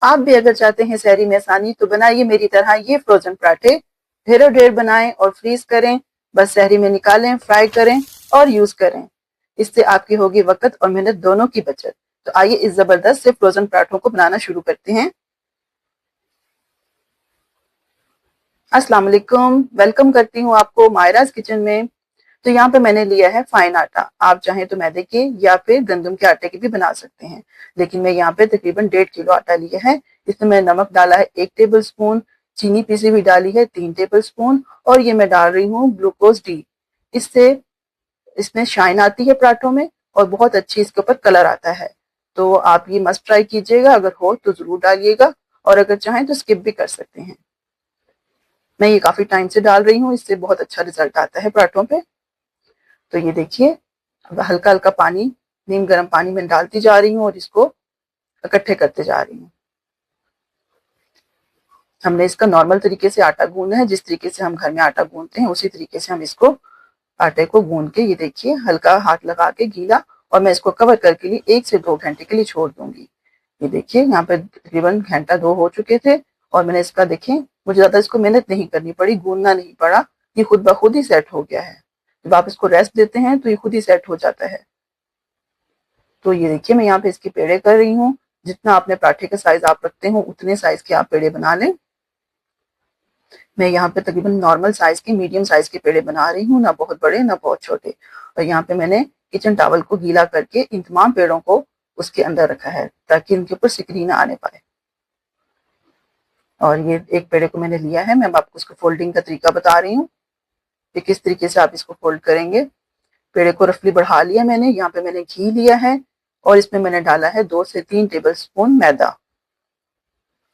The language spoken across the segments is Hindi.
आप भी अगर चाहते हैं सहरी में आसानी तो बनाइए मेरी तरह ये फ्रोजन पराठे, ढेरों ढेर बनाएं और फ्रीज करें। बस सहरी में निकालें, फ्राई करें और यूज करें। इससे आपकी होगी वक्त और मेहनत दोनों की बचत। तो आइए इस जबरदस्त से फ्रोजन पराठों को बनाना शुरू करते हैं। अस्सलाम वालेकुम, वेलकम करती हूँ आपको मायराज किचन में। तो यहाँ पे मैंने लिया है फाइन आटा। आप चाहें तो मैदे के या फिर गंदम के आटे के भी बना सकते हैं, लेकिन मैं यहाँ पे तकरीबन 1.5 किलो आटा लिया है। इसमें मैं नमक डाला है 1 टेबल स्पून, चीनी पीसी हुई डाली है 3 टेबल स्पून, और ये मैं डाल रही हूँ ग्लूकोज डी। इससे इसमें शाइन आती है पराठों में और बहुत अच्छी इसके ऊपर कलर आता है। तो आप ये मस्ट ट्राई कीजिएगा, अगर हो तो जरूर डालिएगा, और अगर चाहें तो स्किप भी कर सकते हैं। मैं ये काफी टाइम से डाल रही हूँ, इससे बहुत अच्छा रिजल्ट आता है पराठों पे। तो ये देखिए, अब हल्का हल्का पानी, नीम गर्म पानी में डालती जा रही हूँ और इसको इकट्ठे करते जा रही हूँ। हमने इसका नॉर्मल तरीके से आटा गूंदना है, जिस तरीके से हम घर में आटा गूंदते हैं उसी तरीके से हम इसको आटे को गूंद के, ये देखिए हल्का हाथ लगा के गीला, और मैं इसको कवर करके लिए 1 से 2 घंटे के लिए छोड़ दूंगी। ये देखिए यहाँ पे तकरीबन घंटा 2 हो चुके थे, और मैंने इसका देखें, मुझे ज्यादा इसको मेहनत नहीं करनी पड़ी, गूंदना नहीं पड़ा, ये खुद ब खुद ही सेट हो गया है। जब आप इसको रेस्ट देते हैं तो ये खुद ही सेट हो जाता है। तो ये देखिए मैं यहाँ पे इसके पेड़े कर रही हूँ। जितना आपने पराठे का साइज आप रखते हो उतने साइज के आप पेड़े बना लें। मैं यहाँ पे तकरीबन नॉर्मल साइज के, मीडियम साइज के पेड़े बना रही हूँ, ना बहुत बड़े ना बहुत छोटे। और यहाँ पे मैंने किचन टॉवल को गीला करके इन तमाम पेड़ों को उसके अंदर रखा है, ताकि इनके ऊपर सिकरी ना आने पाए। और ये एक पेड़े को मैंने लिया है, मैं आपको उसको फोल्डिंग का तरीका बता रही हूँ कि किस तरीके से आप इसको फोल्ड करेंगे। पेड़े को रफली बढ़ा लिया मैंने। यहाँ पे मैंने घी लिया है और इसमें मैंने डाला है 2 से 3 टेबल स्पून मैदा।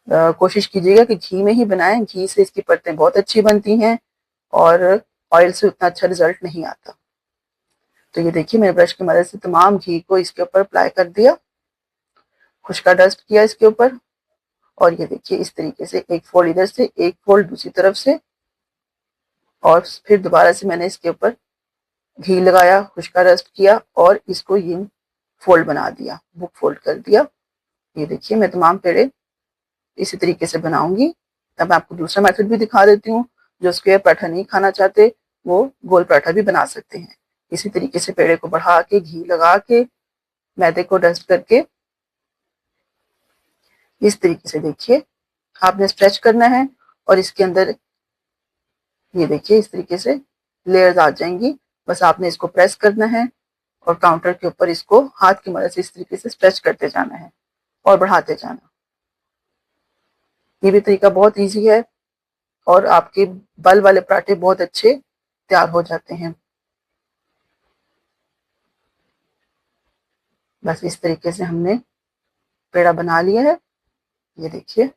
कोशिश कीजिएगा कि घी में ही बनाएं, घी से इसकी परतें बहुत अच्छी बनती हैं और ऑयल से उतना अच्छा रिजल्ट नहीं आता। तो ये देखिए मैंने ब्रश की मदद से तमाम घी को इसके ऊपर अप्लाई कर दिया, खुश्का डस्ट किया इसके ऊपर। और ये देखिए इस तरीके से एक फोल्ड इधर से, एक फोल्ड दूसरी तरफ से, और फिर दोबारा से मैंने इसके ऊपर घी लगाया, खुश्का डस्ट किया, और इसको ये फोल्ड बना दिया, बुक फोल्ड कर दिया। ये देखिए मैं तमाम पेड़े इसी तरीके से बनाऊंगी। अब मैं आपको दूसरा मेथड भी दिखा देती हूँ। जो स्क्वायर पराठा नहीं खाना चाहते वो गोल पराठा भी बना सकते हैं। इसी तरीके से पेड़े को बढ़ा के, घी लगा के, मैदे को डस्ट करके, इस तरीके से देखिए आपने स्ट्रेच करना है, और इसके अंदर ये देखिए इस तरीके से लेयर्स आ जाएंगी। बस आपने इसको प्रेस करना है और काउंटर के ऊपर इसको हाथ की मदद से इस तरीके से स्ट्रेच करते जाना है और बढ़ाते जाना। ये भी तरीका बहुत इजी है और आपके बल वाले पराठे बहुत अच्छे तैयार हो जाते हैं। बस इस तरीके से हमने पेड़ा बना लिया है। ये देखिए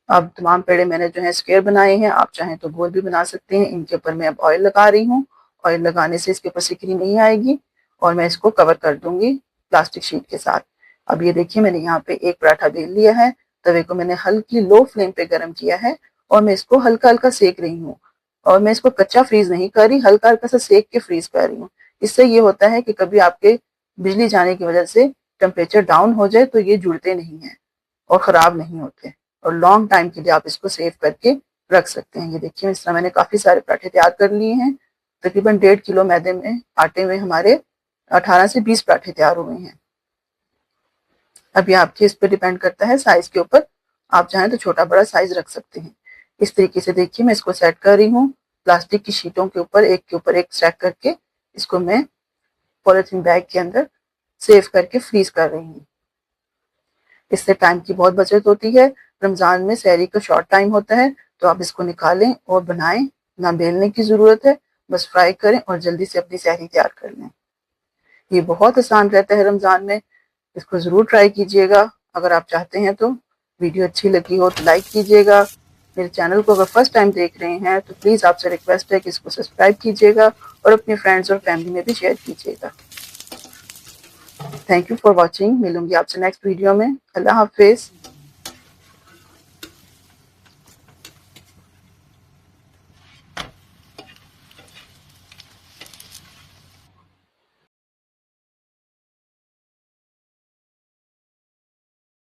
अब तमाम पेड़े मैंने जो है स्क्वायर बनाए हैं, आप चाहें तो गोल भी बना सकते हैं। इनके ऊपर मैं अब ऑयल लगा रही हूँ। ऑयल लगाने से इसके ऊपर सिकरी नहीं आएगी, और मैं इसको कवर कर दूंगी प्लास्टिक शीट के साथ। अब ये देखिए मैंने यहाँ पे एक पराठा बेल लिया है। तवे को मैंने हल्की लो फ्लेम पे गर्म किया है और मैं इसको हल्का हल्का सेक रही हूँ। और मैं इसको कच्चा फ्रीज नहीं कर रही, हल्का हल्का सा सेक के फ्रीज कर रही हूँ। इससे ये होता है कि कभी आपके बिजली जाने की वजह से टेम्परेचर डाउन हो जाए तो ये जुड़ते नहीं है और खराब नहीं होते, और लॉन्ग टाइम के लिए आप इसको सेव करके रख सकते हैं। ये देखिए इस तरह मैंने काफी सारे पराठे तैयार कर लिए हैं। तकरीबन 1.5 किलो मैदे में, आटे में हमारे 18 से 20 पराठे तैयार हुए हैं। अब ये आपके इस पर डिपेंड करता है साइज के ऊपर, आप चाहें तो छोटा बड़ा साइज रख सकते हैं। इस तरीके से देखिए मैं इसको सेट कर रही हूँ प्लास्टिक की शीटों के ऊपर एक स्टैक करके। इसको मैं पॉलिथीन बैग के अंदर सेव करके फ्रीज कर रही हूँ। इससे टाइम की बहुत बचत होती है। रमजान में सहरी का शॉर्ट टाइम होता है, तो आप इसको निकालें और बनाएं, ना बेलने की जरूरत है, बस फ्राई करें और जल्दी से अपनी सहरी तैयार कर लें। ये बहुत आसान रहता है रमजान में, इसको जरूर ट्राई कीजिएगा। अगर आप चाहते हैं तो वीडियो अच्छी लगी हो तो लाइक कीजिएगा। मेरे चैनल को अगर फर्स्ट टाइम देख रहे हैं तो प्लीज आपसे रिक्वेस्ट है कि इसको सब्सक्राइब कीजिएगा और अपने फ्रेंड्स और फैमिली में भी शेयर कीजिएगा। Thank you for watching. मिलूंगी आपसे नेक्स्ट वीडियो में। अल्लाह हाफिज।